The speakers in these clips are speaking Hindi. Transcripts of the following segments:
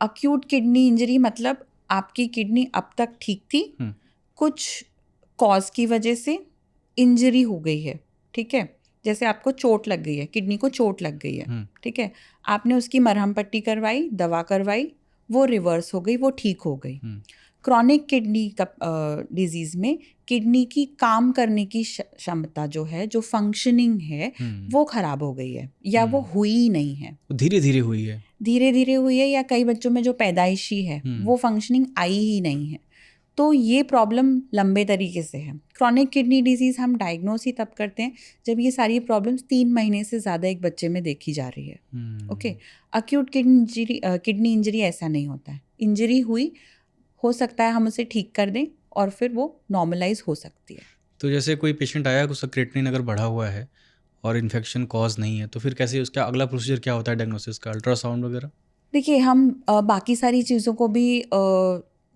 अक्यूट किडनी इंजरी मतलब आपकी किडनी अब तक ठीक थी, कुछ कॉज की वजह से इंजरी हो गई है, ठीक है। जैसे आपको चोट लग गई है, किडनी को चोट लग गई है, ठीक है, आपने उसकी मरहम पट्टी करवाई, दवा करवाई, वो रिवर्स हो गई, वो ठीक हो गई। क्रॉनिक किडनी का डिजीज़ में किडनी की काम करने की क्षमता जो है, जो फंक्शनिंग है, वो खराब हो गई है या वो हुई ही नहीं है, धीरे धीरे हुई है, धीरे धीरे हुई है, या कई बच्चों में जो पैदाइशी है वो फंक्शनिंग आई ही नहीं है। तो ये प्रॉब्लम लंबे तरीके से है। क्रॉनिक किडनी डिजीज़ हम डायग्नोस ही तब करते हैं जब ये सारी प्रॉब्लम्स 3 महीने से ज़्यादा एक बच्चे में देखी जा रही है। ओके, अक्यूट किडनी इंजरी ऐसा नहीं होता है। इंजरी हुई, हो सकता है हम उसे ठीक कर दें और फिर वो नॉर्मलाइज हो सकती है। तो जैसे कोई पेशेंट आया, उसका क्रिएटिनिन अगर बढ़ा हुआ है और इन्फेक्शन कॉज नहीं है, तो फिर कैसे उसका अगला प्रोसीजर क्या होता है डायग्नोसिस का, अल्ट्रासाउंड वगैरह? देखिए, हम बाकी सारी चीज़ों को भी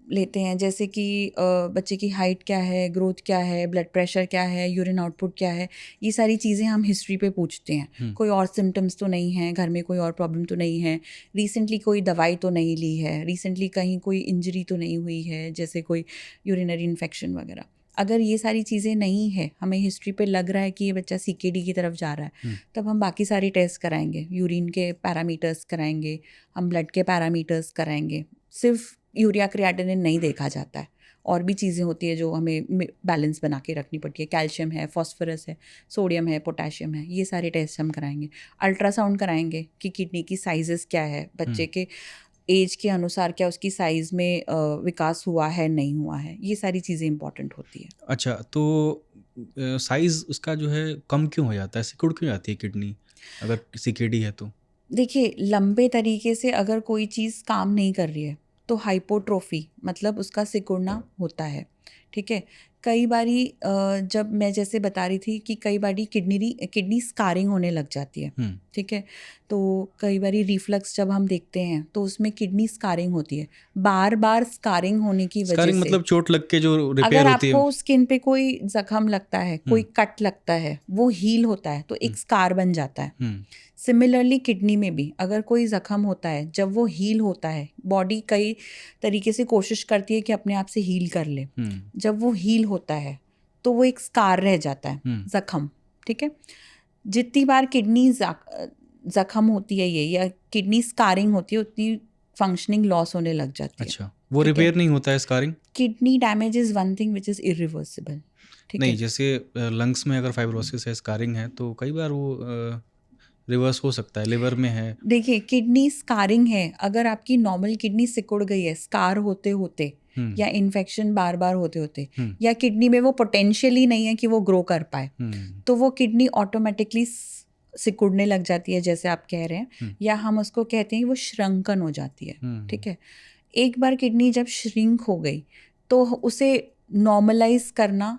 लेते हैं, जैसे कि बच्चे की हाइट क्या है, ग्रोथ क्या है, ब्लड प्रेशर क्या है, यूरिन आउटपुट क्या है, ये सारी चीज़ें हम हिस्ट्री पे पूछते हैं। कोई और सिम्टम्स तो नहीं है, घर में कोई और प्रॉब्लम तो नहीं है, रिसेंटली कोई दवाई तो नहीं ली है, रिसेंटली कहीं कोई इंजरी तो नहीं हुई है, जैसे कोई यूरिनरी इन्फेक्शन वगैरह। अगर ये सारी चीज़ें नहीं है, हमें हिस्ट्री पे लग रहा है कि ये बच्चा CKD की तरफ जा रहा है, तब हम बाकी सारे टेस्ट कराएंगे, यूरिन के पैरामीटर्स कराएंगे, हम ब्लड के पैरामीटर्स कराएंगे। सिर्फ यूरिया क्रिएटिनिन नहीं देखा जाता है, और भी चीज़ें होती है जो हमें बैलेंस बना के रखनी पड़ती है। कैल्शियम है, फॉस्फोरस है, सोडियम है, पोटेशियम है, ये सारे टेस्ट हम कराएंगे। अल्ट्रासाउंड कराएंगे कि किडनी की साइजेस क्या है, बच्चे के एज के अनुसार क्या उसकी साइज़ में विकास हुआ है, नहीं हुआ है, ये सारी चीज़ें इंपॉर्टेंट होती है। अच्छा, तो साइज़ उसका जो है कम क्यों हो जाता है, सिकुड़ क्यों जाती है किडनी अगर CKD है तो? देखिए, लंबे तरीके से अगर कोई चीज़ काम नहीं कर रही है तो हाइपोट्रोफी मतलब उसका सिकुड़ना होता है, ठीक है। कई बारी जब मैं जैसे बता रही थी कि कई बारी किडनी स्कारिंग होने लग जाती है, ठीक है। तो कई बारी रिफ्लक्स जब हम देखते हैं तो उसमें किडनी स्कारिंग होती है, बार बार स्कारिंग होने की वजह स्कारिंग से। मतलब चोट लग के जो रिपेयर अगर होती है? आपको स्किन पे कोई जख्म लगता है, कोई कट लगता है, वो हील होता है तो एक स्कार बन जाता है। सिमिलरली किडनी में भी अगर कोई जख्म होता है, जब वो हील होता है, बॉडी कई तरीके से कोशिश करती है कि अपने आप से हील कर ले। जब वो हील होता है तो वो एक स्कार रह जाता है, जख्म, ठीक है। जितनी बार किडनी जख्म होती है ये, या किडनी स्कारिंग होती है, उतनी फंक्शनिंग लॉस होने लग जाती है। अच्छा, वो रिपेयर नहीं होता है scarring? Kidney damage is one thing which is irreversible, ठीक नहीं, है। जैसे लंग्स में अगर फाइब्रोसिस है, स्कारिंग है, तो कई बार वो रिवर्स हो सकता है, लिवर में है। देखिए, किडनी स्कारिंग है, अगर आपकी नॉर्मल किडनी सिकुड़ गई है स्कार होते होते, या इन्फेक्शन बार बार होते होते, या किडनी में वो पोटेंशियली नहीं है कि वो ग्रो कर पाए, तो वो किडनी ऑटोमेटिकली सिकुड़ने लग जाती है, जैसे आप कह रहे हैं, या हम उसको कहते हैं वो श्रंकन हो जाती है, ठीक है। एक बार किडनी जब श्रिंक हो गई तो उसे नॉर्मलाइज करना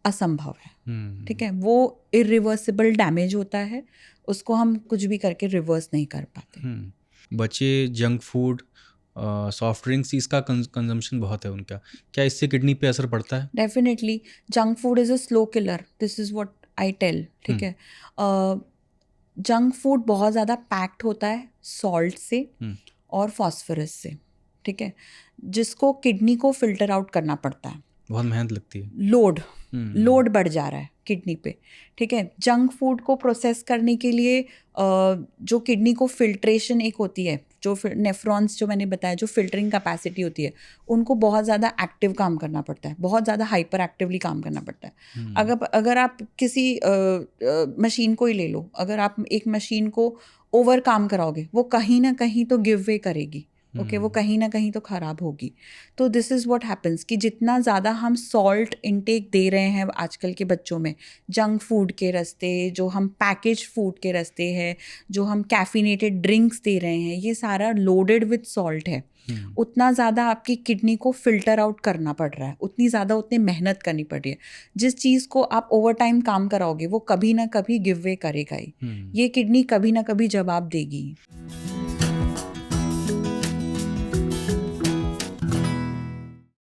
असंभव है, ठीक है। वो इरिवर्सिबल डैमेज होता है, उसको हम कुछ भी करके रिवर्स नहीं कर पाते। बच्चे जंक फूड, सॉफ्ट ड्रिंक्स, इसका कंजम्पशन बहुत है उनका, क्या इससे किडनी पे असर पड़ता है? Definitely, junk food is a slow killer, this is what I tell, ठीक है। जंक फूड बहुत ज़्यादा पैक्ड होता है सॉल्ट से और फॉस्फोरस से, ठीक है, जिसको किडनी को फिल्टर आउट करना पड़ता है। बहुत मेहनत लगती है, लोड बढ़ जा रहा है किडनी पे, ठीक है। जंक फूड को प्रोसेस करने के लिए जो किडनी को फिल्ट्रेशन एक होती है, जो नेफ्रॉन्स जो मैंने बताया, जो फिल्टरिंग कैपेसिटी होती है, उनको बहुत ज़्यादा एक्टिव काम करना पड़ता है, बहुत ज़्यादा हाइपर एक्टिवली काम करना पड़ता है। अगर आप किसी मशीन को ही ले लो, अगर आप एक मशीन को ओवर काम कराओगे, वो कहीं ना कहीं तो गिव वे करेगी, ओके, वो कहीं ना कहीं तो ख़राब होगी। तो दिस इज़ व्हाट हैपन्स कि जितना ज़्यादा हम सॉल्ट इनटेक दे रहे हैं आजकल के बच्चों में, जंक फूड के रास्ते, जो हम पैकेज फूड के रास्ते हैं, जो हम कैफिनेटेड ड्रिंक्स दे रहे हैं, ये सारा लोडेड विथ सॉल्ट है। उतना ज़्यादा आपकी किडनी को फिल्टर आउट करना पड़ रहा है, उतनी मेहनत करनी पड़ रही है। जिस चीज़ को आप ओवर टाइम काम कराओगे वो कभी ना कभी गिव वे करेगा ही, ये किडनी कभी ना कभी जवाब देगी।